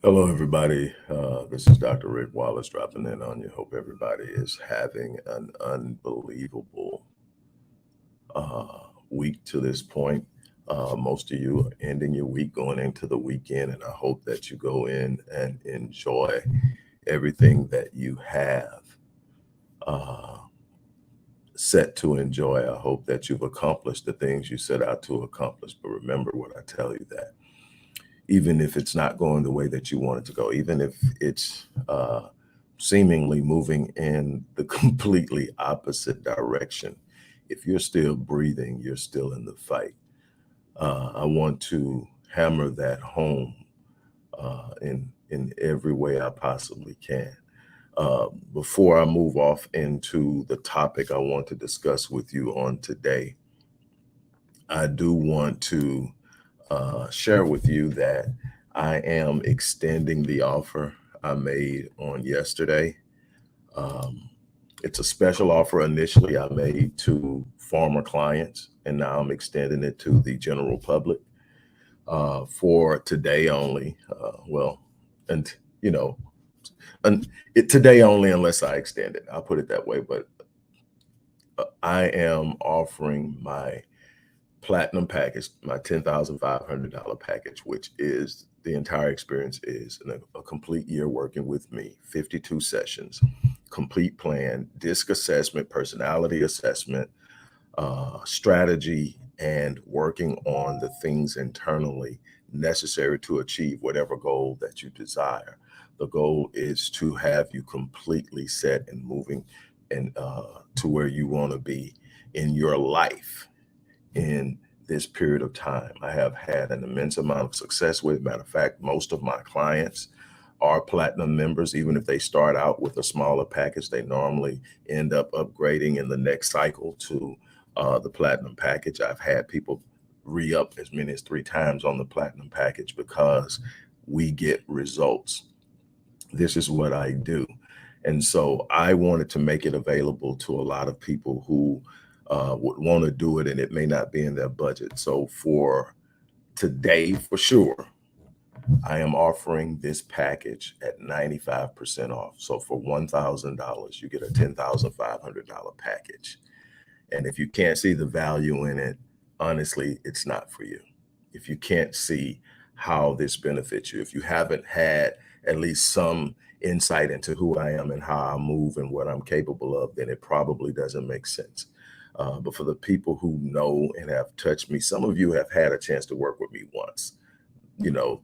Hello, everybody. This is Dr. Rick Wallace dropping in on you. Hope everybody is having an unbelievable week to this point. Most of you are ending your week, going into the weekend, and I hope that you go in and enjoy everything that you have uh, set to enjoy. I hope that you've accomplished the things you set out to accomplish. But remember what I tell you, that even if it's not going the way that you want it to go, even if it's seemingly moving in the completely opposite direction, if you're still breathing, you're still in the fight. I want to hammer that home in every way I possibly can. Before I move off into the topic I want to discuss with you on today, I do want to share with you that I am extending the offer I made on yesterday. Um, it's a special offer initially I made to former clients, and now I'm extending it to the general public for today only. And you know, today only unless I extend it. I'll put it that way. But I am offering my platinum package, my $10,500 package, which is the entire experience, is a complete year working with me, 52 sessions, complete plan, disc assessment, personality assessment, strategy, and working on the things internally necessary to achieve whatever goal that you desire. The goal is to have you completely set and moving and to where you want to be in your life in this period of time. I have had an immense amount of success with it. Matter of fact, most of my clients are platinum members. Even if they start out with a smaller package, they normally end up upgrading in the next cycle to the platinum package. I've had people re-up as many as 3 times on the platinum package because we get results. This is what I do. And so I wanted to make it available to a lot of people who would want to do it, and it may not be in their budget. So for today, for sure, I am offering this package at 95% off. So for $1,000, you get a $10,500 package. And if you can't see the value in it, honestly, it's not for you. If you can't see how this benefits you, if you haven't had at least some insight into who I am and how I move and what I'm capable of, then it probably doesn't make sense. But for the people who know and have touched me, some of you have had a chance to work with me once,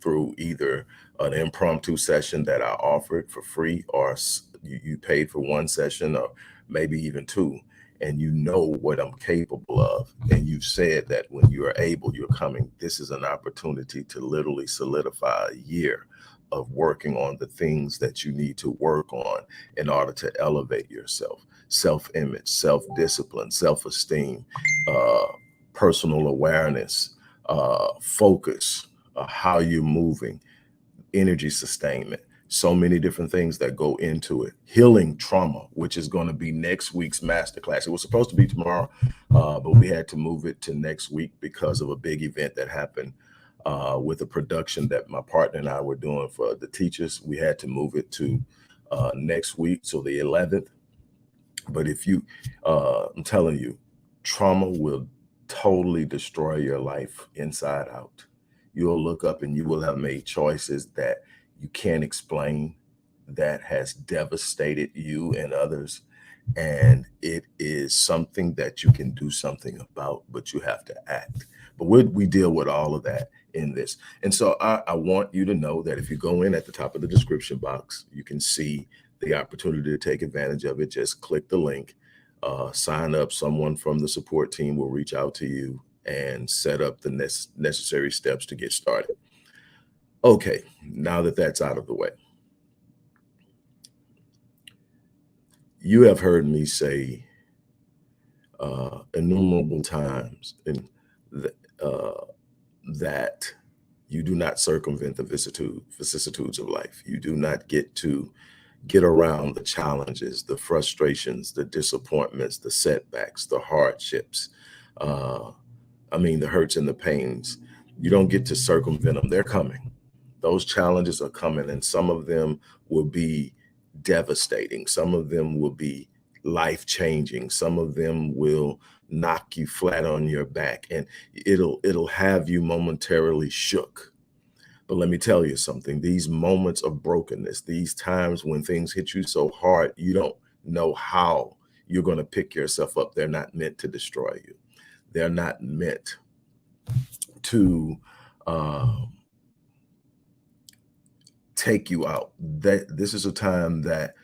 through either an impromptu session that I offered for free, or you paid for one session, or maybe even two, and you know what I'm capable of. And you've said that when you are able, you're coming. This is an opportunity to literally solidify a year of working on the things that you need to work on in order to elevate yourself: self-image, self-discipline, self-esteem, uh, personal awareness, focus, how you're moving, energy sustainment, so many different things that go into it. Healing trauma, which is going to be next week's masterclass. It was supposed to be tomorrow, but we had to move it to next week because of a big event that happened with a production that my partner and I were doing for the teachers. We had to move it to next week, so the 11th. But if you, I'm telling you, trauma will totally destroy your life inside out. You'll look up and you will have made choices that you can't explain, that has devastated you and others. And it is something that you can do something about, but you have to act. But we deal with all of that in this. And so I want you to know that if you go in at the top of the description box, you can see the opportunity to take advantage of it. Just click the link, sign up. Someone from the support team will reach out to you and set up the necessary steps to get started. Okay, now that that's out of the way, you have heard me say innumerable times that you do not circumvent the vicissitudes of life. You do not get around the challenges, the frustrations, the disappointments, the setbacks, the hardships. The hurts and the pains. You don't get to circumvent them. They're coming. Those challenges are coming, and some of them will be devastating. Some of them will be life changing. Some of them will knock you flat on your back, and it'll have you momentarily shook. But let me tell you something, these moments of brokenness, these times when things hit you so hard, you don't know how you're going to pick yourself up. They're not meant to destroy you. They're not meant to take you out. That this is a time that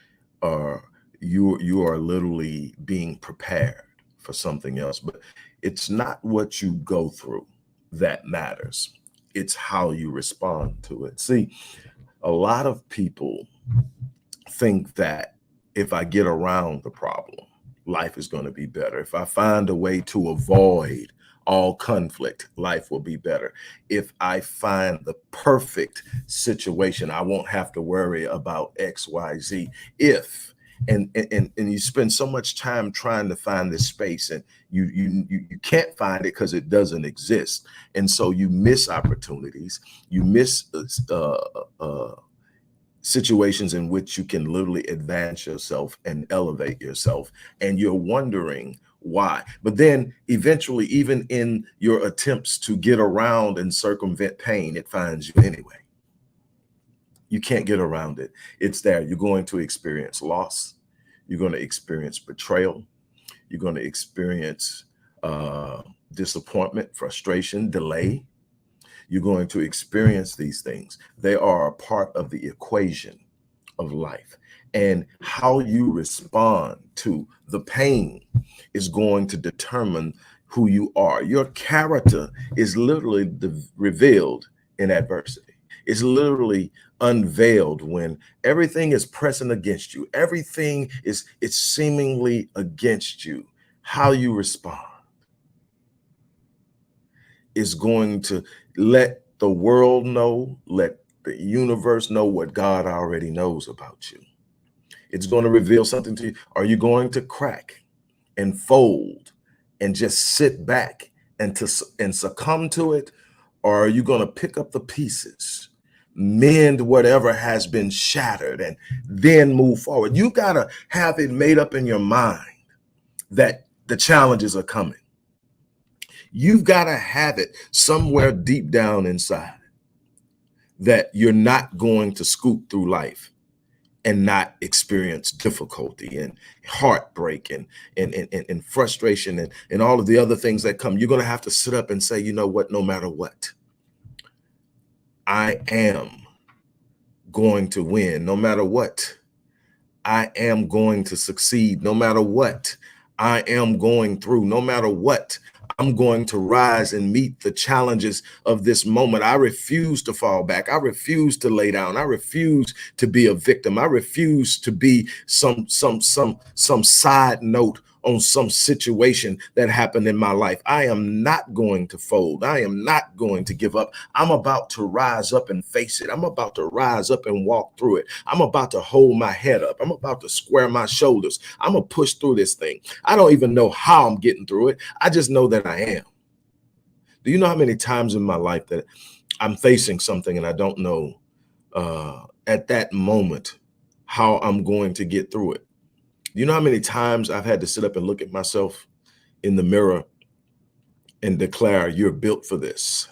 uh, you are literally being prepared for something else. But it's not what you go through that matters. It's how you respond to it. See, a lot of people think that if I get around the problem, life is going to be better. If I find a way to avoid all conflict, life will be better. If I find the perfect situation, I won't have to worry about X, Y, Z. If and you spend so much time trying to find this space, and you can't find it because it doesn't exist, and so you miss opportunities, you miss situations in which you can literally advance yourself and elevate yourself, and you're wondering why. But then eventually, even in your attempts to get around and circumvent pain, it finds you anyway. You can't get around it. It's there. You're going to experience loss. You're going to experience betrayal. You're going to experience disappointment, frustration, delay. You're going to experience these things. They are a part of the equation of life. And how you respond to the pain is going to determine who you are. Your character is literally revealed in adversity. It's literally unveiled when everything is pressing against you. Everything is it's seemingly against you. How you respond is going to let the world know, let the universe know what God already knows about you. It's going to reveal something to you. Are you going to crack and fold and just sit back and succumb to it? Or are you going to pick up the pieces, mend whatever has been shattered, and then move forward? You got to have it made up in your mind that the challenges are coming. You've got to have it somewhere deep down inside that you're not going to scoot through life and not experience difficulty and heartbreak and frustration and all of the other things that come. You're going to have to sit up and say, you know what, no matter what, I am going to win. No matter what, I am going to succeed. No matter what I am going through, no matter what, I'm going to rise and meet the challenges of this moment. I refuse to fall back. I refuse to lay down. I refuse to be a victim. I refuse to be some side note on some situation that happened in my life. I am not going to fold. I am not going to give up. I'm about to rise up and face it. I'm about to rise up and walk through it. I'm about to hold my head up. I'm about to square my shoulders. I'm going to push through this thing. I don't even know how I'm getting through it. I just know that I am. Do you know how many times in my life that I'm facing something and I don't know at that moment how I'm going to get through it? You know how many times I've had to sit up and look at myself in the mirror and declare, you're built for this.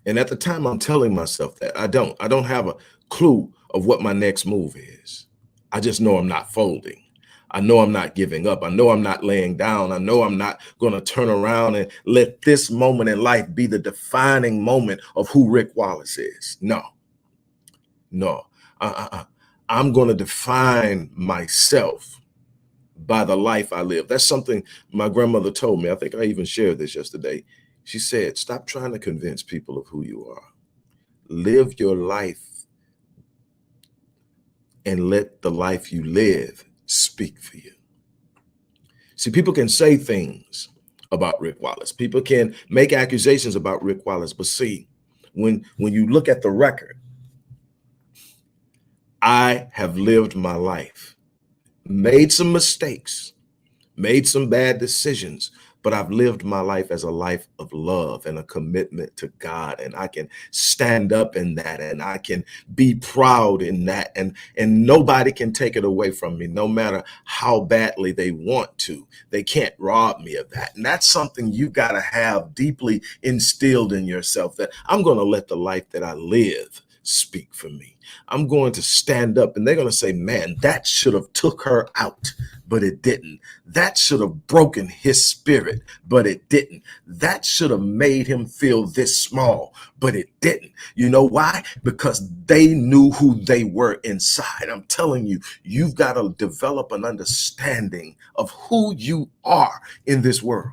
And at the time I'm telling myself that, I don't have a clue of what my next move is. I just know I'm not folding. I know I'm not giving up. I know I'm not laying down. I know I'm not going to turn around and let this moment in life be the defining moment of who Rick Wallace is. No. I'm going to define myself by the life I live. That's something my grandmother told me. I think I even shared this yesterday. She said, stop trying to convince people of who you are. Live your life and let the life you live speak for you. See, people can say things about Rick Wallace. People can make accusations about Rick Wallace. But see, when you look at the record, I have lived my life, made some mistakes, made some bad decisions, but I've lived my life as a life of love and a commitment to God. And I can stand up in that, and I can be proud in that. And nobody can take it away from me, no matter how badly they want to. They can't rob me of that. And that's something you got to have deeply instilled in yourself, that I'm going to let the life that I live speak for me. I'm going to stand up, and they're going to say, man, that should have took her out, but it didn't. That should have broken his spirit, but it didn't. That should have made him feel this small, but it didn't. You know why? Because they knew who they were inside. I'm telling you, you've got to develop an understanding of who you are in this world.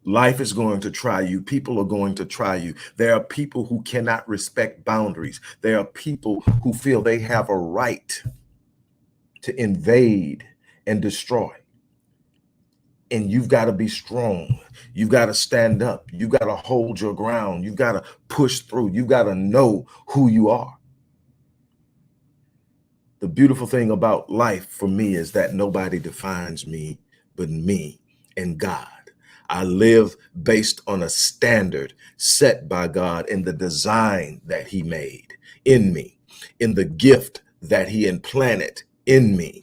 Life is going to try you. People are going to try you. There are people who cannot respect boundaries. There are people who feel they have a right to invade and destroy. And you've got to be strong. You've got to stand up. You've got to hold your ground. You've got to push through. You've got to know who you are. The beautiful thing about life for me is that nobody defines me but me and God. I live based on a standard set by God in the design that he made in me, in the gift that he implanted in me.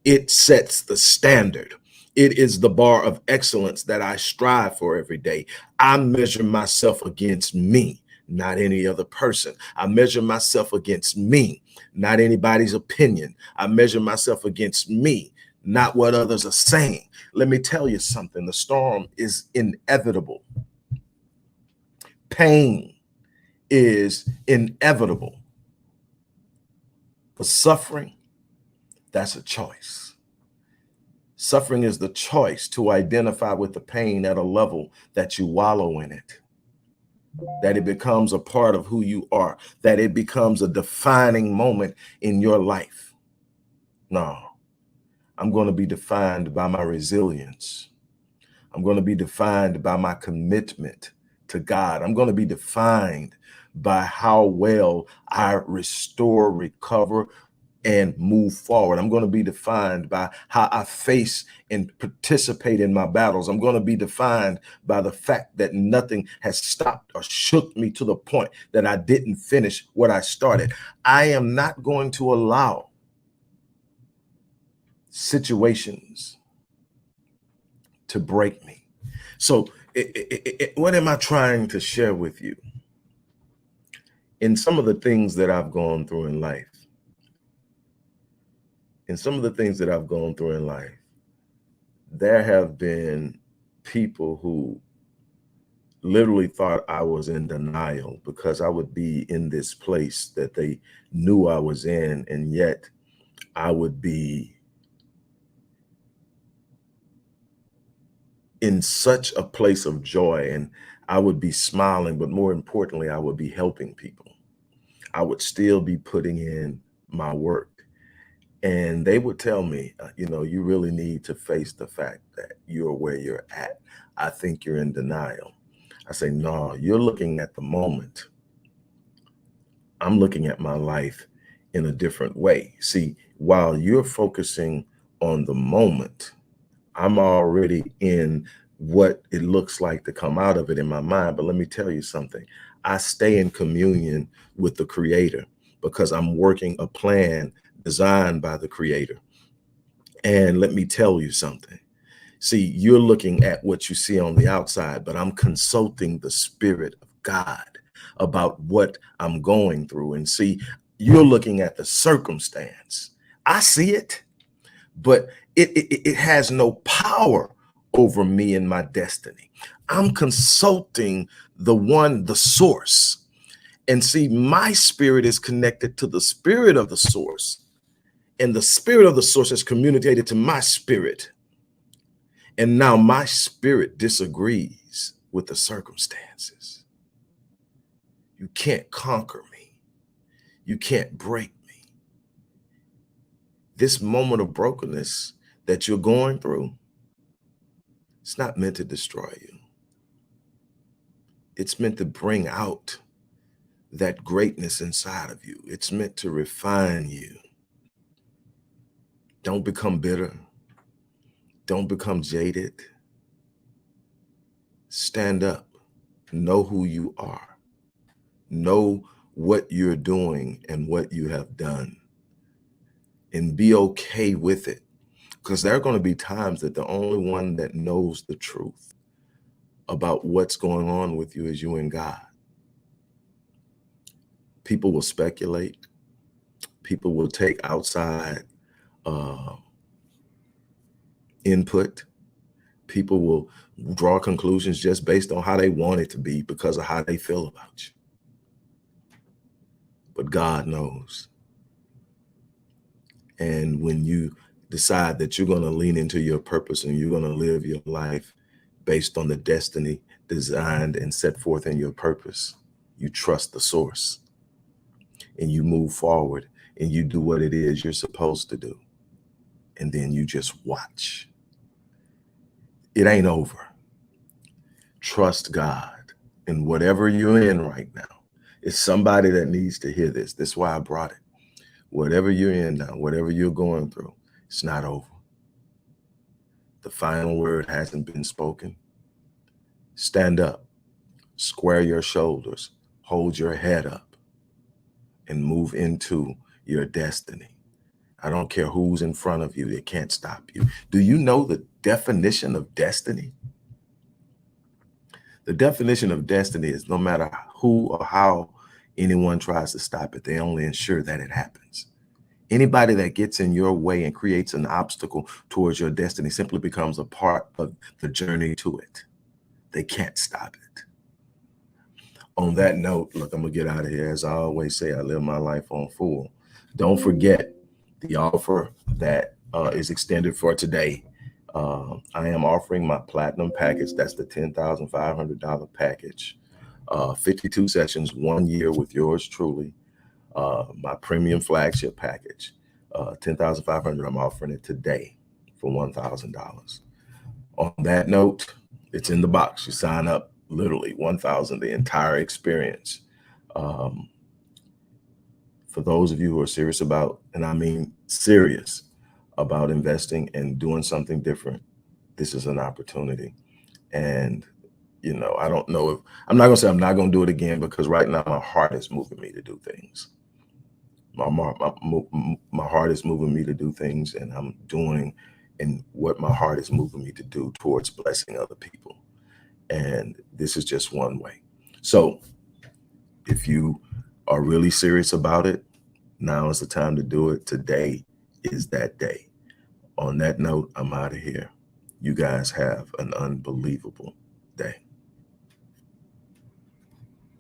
It sets the standard. It is the bar of excellence that I strive for every day. I measure myself against me, not any other person. I measure myself against me, not anybody's opinion. I measure myself against me, not what others are saying. Let me tell you something. The storm is inevitable. Pain is inevitable. But suffering, that's a choice. Suffering is the choice to identify with the pain at a level that you wallow in it, that it becomes a part of who you are, that it becomes a defining moment in your life. No, I'm going to be defined by my resilience. I'm going to be defined by my commitment to God. I'm going to be defined by how well I restore, recover, and move forward. I'm going to be defined by how I face and participate in my battles. I'm going to be defined by the fact that nothing has stopped or shook me to the point that I didn't finish what I started. I am not going to allow situations to break me. So what am I trying to share with you? In some of the things that I've gone through in life, there have been people who literally thought I was in denial because I would be in this place that they knew I was in, and yet I would be in such a place of joy, and I would be smiling, but more importantly, I would be helping people. I would still be putting in my work. And they would tell me, you really need to face the fact that you're where you're at. I think you're in denial. I say, no, you're looking at the moment. I'm looking at my life in a different way. See, while you're focusing on the moment, I'm already in what it looks like to come out of it in my mind. But let me tell you something. I stay in communion with the Creator because I'm working a plan designed by the Creator. And let me tell you something. See, you're looking at what you see on the outside, but I'm consulting the Spirit of God about what I'm going through. And see, you're looking at the circumstance. I see it, but it has no power over me and my destiny. I'm consulting the source. And see, my spirit is connected to the spirit of the source. And the spirit of the source has communicated to my spirit. And now my spirit disagrees with the circumstances. You can't conquer me. You can't break me. This moment of brokenness that you're going through, it's not meant to destroy you. It's meant to bring out that greatness inside of you. It's meant to refine you. Don't become bitter. Don't become jaded. Stand up. Know who you are. Know what you're doing and what you have done. And be okay with it. Because there are going to be times that the only one that knows the truth about what's going on with you is you and God. People will speculate. People will take outside input. People will draw conclusions just based on how they want it to be because of how they feel about you. But God knows. And when you decide that you're going to lean into your purpose and you're going to live your life based on the destiny designed and set forth in your purpose, you trust the source and you move forward and you do what it is you're supposed to do. And then you just watch. It ain't over. Trust God in whatever you're in right now. It's somebody that needs to hear this. That's why I brought it. Whatever you're in now, whatever you're going through, it's not over. The final word hasn't been spoken. Stand up, square your shoulders, hold your head up, and move into your destiny. I don't care who's in front of you, it can't stop you. Do you know the definition of destiny? The definition of destiny is no matter who or how anyone tries to stop it, they only ensure that it happens. Anybody that gets in your way and creates an obstacle towards your destiny simply becomes a part of the journey to it. They can't stop it. On that note, look, I'm going to get out of here. As I always say, I live my life on full. Don't forget the offer that is extended for today. I am offering my platinum package. That's the $10,500 package. 52 sessions, 1 year with yours truly. My premium flagship package, $10,500. I'm offering it today for $1,000. On that note, it's in the box. You sign up, literally $1,000, the entire experience. For those of you who are serious about, and I mean serious about investing and doing something different, this is an opportunity. And you know, I don't know if I'm not gonna say I'm not gonna do it again, because right now my heart is moving me to do things. My heart is moving me to do things, and I'm doing and what my heart is moving me to do towards blessing other people. And this is just one way. So if you are really serious about it, now is the time to do it. Today is that day. On that note, I'm out of here. You guys have an unbelievable day.